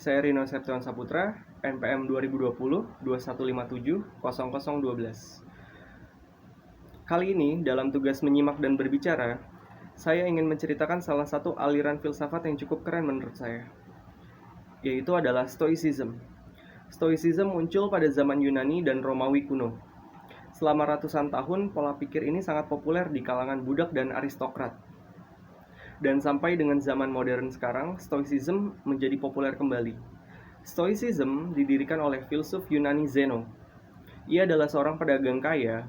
Saya Rino Septian Saputra, NPM 2020-2157-0012. Kali ini, dalam tugas menyimak dan berbicara, saya ingin menceritakan salah satu aliran filsafat yang cukup keren menurut saya, yaitu adalah Stoicism. Stoicism muncul pada zaman Yunani dan Romawi kuno. Selama ratusan tahun, pola pikir ini sangat populer di kalangan budak dan aristokrat. Dan sampai dengan zaman modern sekarang, Stoicism menjadi populer kembali. Stoicism didirikan oleh filsuf Yunani Zeno. Ia adalah seorang pedagang kaya,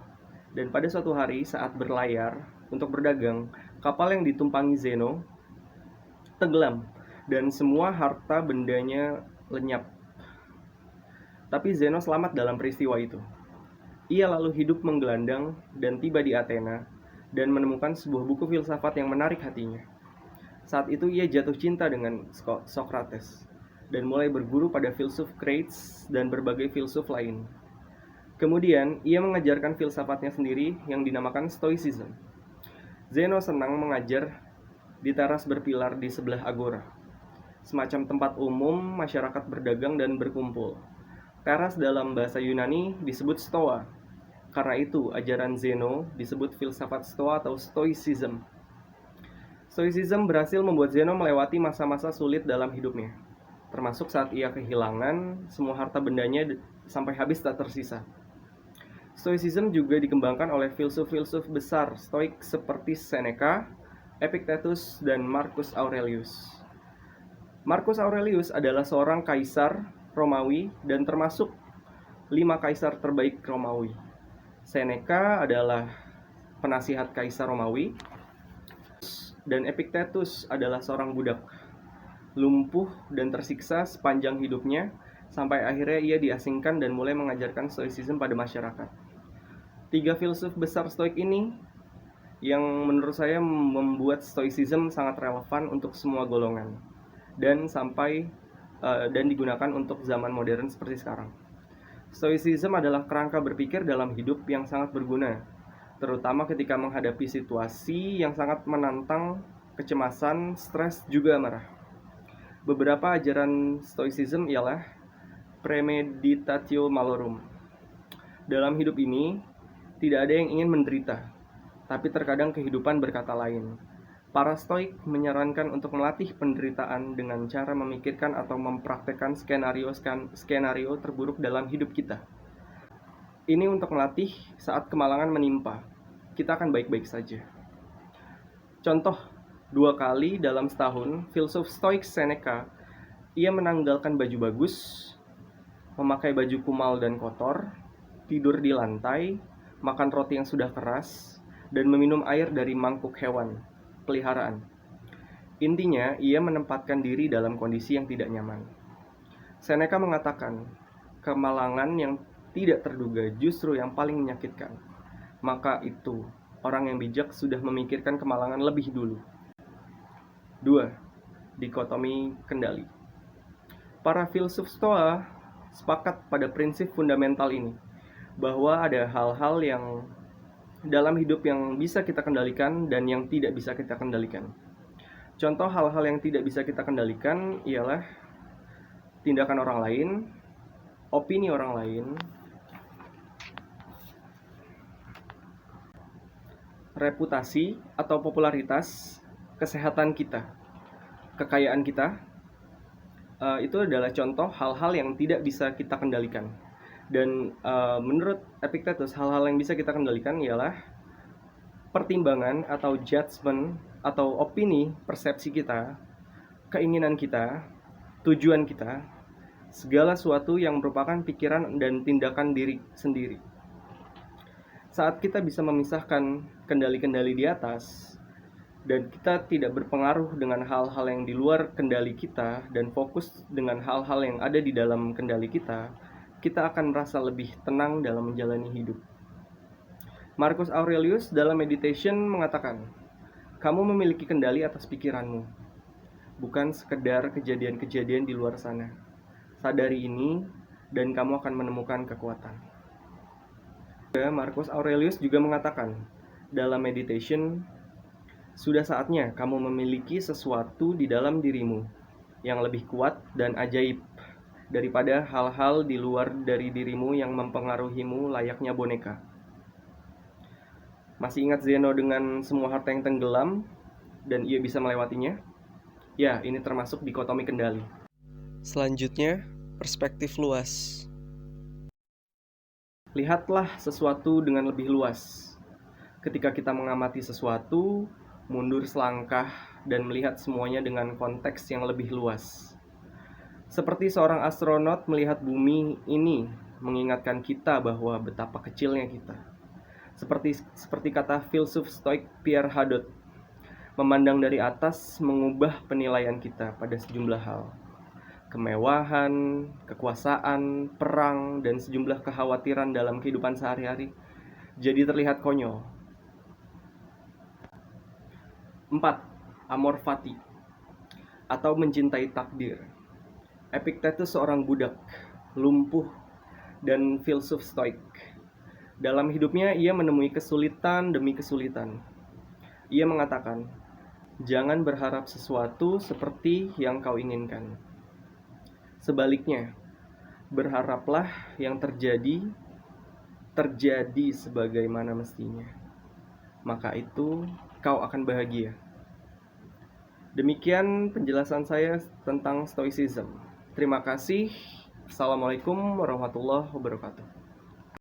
dan pada suatu hari saat berlayar untuk berdagang, kapal yang ditumpangi Zeno tenggelam, dan semua harta bendanya lenyap. Tapi Zeno selamat dalam peristiwa itu. Ia lalu hidup menggelandang dan tiba di Athena, dan menemukan sebuah buku filsafat yang menarik hatinya. Saat itu ia jatuh cinta dengan Socrates, dan mulai berguru pada filsuf Crates dan berbagai filsuf lain. Kemudian, ia mengajarkan filsafatnya sendiri yang dinamakan Stoicism. Zeno senang mengajar di teras berpilar di sebelah agora, semacam tempat umum masyarakat berdagang dan berkumpul. Teras dalam bahasa Yunani disebut Stoa. Karena itu, ajaran Zeno disebut filsafat Stoa atau Stoicism. Stoicism berhasil membuat Zeno melewati masa-masa sulit dalam hidupnya, termasuk saat ia kehilangan semua harta bendanya sampai habis tak tersisa. Stoicism juga dikembangkan oleh filsuf-filsuf besar Stoik seperti Seneca, Epictetus, dan Marcus Aurelius. Marcus Aurelius adalah seorang kaisar Romawi dan termasuk 5 kaisar terbaik Romawi. Seneca adalah penasihat kaisar Romawi, dan Epictetus adalah seorang budak, lumpuh dan tersiksa sepanjang hidupnya, sampai akhirnya ia diasingkan dan mulai mengajarkan Stoicism pada masyarakat. 3 filsuf besar Stoik ini yang menurut saya membuat Stoicism sangat relevan untuk semua golongan dan digunakan untuk zaman modern seperti sekarang. Stoicism adalah kerangka berpikir dalam hidup yang sangat berguna, terutama ketika menghadapi situasi yang sangat menantang, kecemasan, stres, juga marah. Beberapa ajaran Stoicism ialah premeditatio malorum. Dalam hidup ini, tidak ada yang ingin menderita, tapi terkadang kehidupan berkata lain. Para Stoik menyarankan untuk melatih penderitaan dengan cara memikirkan atau mempraktekkan skenario terburuk dalam hidup kita. Ini untuk melatih saat kemalangan menimpa, kita akan baik-baik saja. Contoh, 2 kali dalam setahun, filsuf Stoik Seneca, ia menanggalkan baju bagus, memakai baju kumal dan kotor, tidur di lantai, makan roti yang sudah keras, dan meminum air dari mangkuk hewan peliharaan. Intinya, ia menempatkan diri dalam kondisi yang tidak nyaman. Seneca mengatakan, kemalangan yang tidak terduga justru yang paling menyakitkan. Maka itu, orang yang bijak sudah memikirkan kemalangan lebih dulu. 2. Dikotomi kendali. Para filsuf Stoa sepakat pada prinsip fundamental ini, bahwa ada hal-hal yang dalam hidup yang bisa kita kendalikan dan yang tidak bisa kita kendalikan. Contoh hal-hal yang tidak bisa kita kendalikan ialah tindakan orang lain, opini orang lain, reputasi atau popularitas, kesehatan kita, kekayaan kita. Itu adalah contoh hal-hal yang tidak bisa kita kendalikan. Dan menurut Epictetus, hal-hal yang bisa kita kendalikan ialah pertimbangan atau judgment atau opini, persepsi kita, keinginan kita, tujuan kita, segala sesuatu yang merupakan pikiran dan tindakan diri sendiri. Saat kita bisa memisahkan kendali-kendali di atas, dan kita tidak berpengaruh dengan hal-hal yang di luar kendali kita, dan fokus dengan hal-hal yang ada di dalam kendali kita, kita akan merasa lebih tenang dalam menjalani hidup. Marcus Aurelius dalam Meditation mengatakan, kamu memiliki kendali atas pikiranmu, bukan sekedar kejadian-kejadian di luar sana. Sadari ini, dan kamu akan menemukan kekuatan. Marcus Aurelius juga mengatakan dalam Meditation, sudah saatnya kamu memiliki sesuatu di dalam dirimu, yang lebih kuat dan ajaib daripada hal-hal di luar dari dirimu yang mempengaruhimu layaknya boneka. Masih ingat Zeno dengan semua harta yang tenggelam dan ia bisa melewatinya? Ya, ini termasuk dikotomi kendali. Selanjutnya, perspektif luas. Lihatlah sesuatu dengan lebih luas. Ketika kita mengamati sesuatu, mundur selangkah dan melihat semuanya dengan konteks yang lebih luas. Seperti seorang astronot melihat bumi ini mengingatkan kita bahwa betapa kecilnya kita. Seperti kata filsuf Stoik Pierre Hadot, memandang dari atas mengubah penilaian kita pada sejumlah hal. Kemewahan, kekuasaan, perang, dan sejumlah kekhawatiran dalam kehidupan sehari-hari jadi terlihat konyol. 4. Amor fati atau mencintai takdir. Epictetus seorang budak, lumpuh, dan filsuf stoik. Dalam hidupnya ia menemui kesulitan demi kesulitan. Ia mengatakan, jangan berharap sesuatu seperti yang kau inginkan. Sebaliknya, berharaplah yang terjadi sebagaimana mestinya. Maka itu kau akan bahagia. Demikian penjelasan saya tentang Stoicism. Terima kasih. Assalamualaikum warahmatullahi wabarakatuh.